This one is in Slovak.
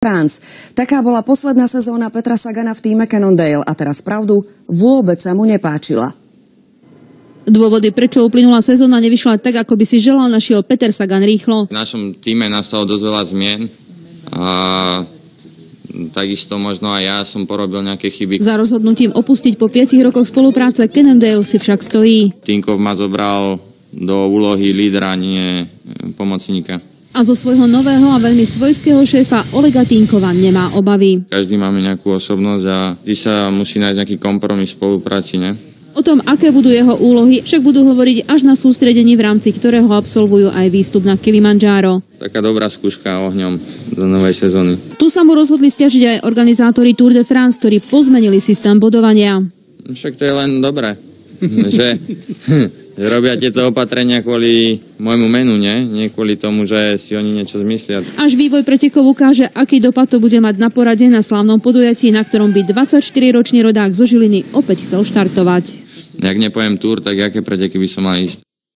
France. Taká bola posledná sezóna Petra Sagana v tíme Cannondale a teraz pravdu, vôbec sa mu nepáčila. Dôvody, prečo uplynulá sezóna nevyšla tak, ako by si želal, našiel Peter Sagan rýchlo. V našom tíme nastalo dosť veľa zmien a takisto možno aj ja som porobil nejaké chyby. Za rozhodnutím opustiť po 5 rokoch spolupráce Cannondale si však stojí. Tinkov ma zobral do úlohy lídra, nie pomocníka. A zo svojho nového a veľmi svojského šéfa Olega Tinkova nemá obavy. Každý máme nejakú osobnosť a vždy sa musí nájsť nejaký kompromis v spolupráci, ne? O tom, aké budú jeho úlohy, však budú hovoriť až na sústredení, v rámci ktorého absolvujú aj výstup na Kilimanjaro. Taká dobrá skúška ohňom do novej sezóny. Tu sa mu rozhodli stiažiť aj organizátori Tour de France, ktorí pozmenili systém bodovania. Však to je len dobré, že robia tieto opatrenia kvôli môjmu menu, nie kvôli tomu, že si oni niečo zmyslia. Až vývoj pretekov ukáže, aký dopad to bude mať na porade na slávnom podujatí, na ktorom by 24-ročný rodák zo Žiliny opäť chcel štartovať. Ak nepojem Tour, tak aké preteky by som mal ísť?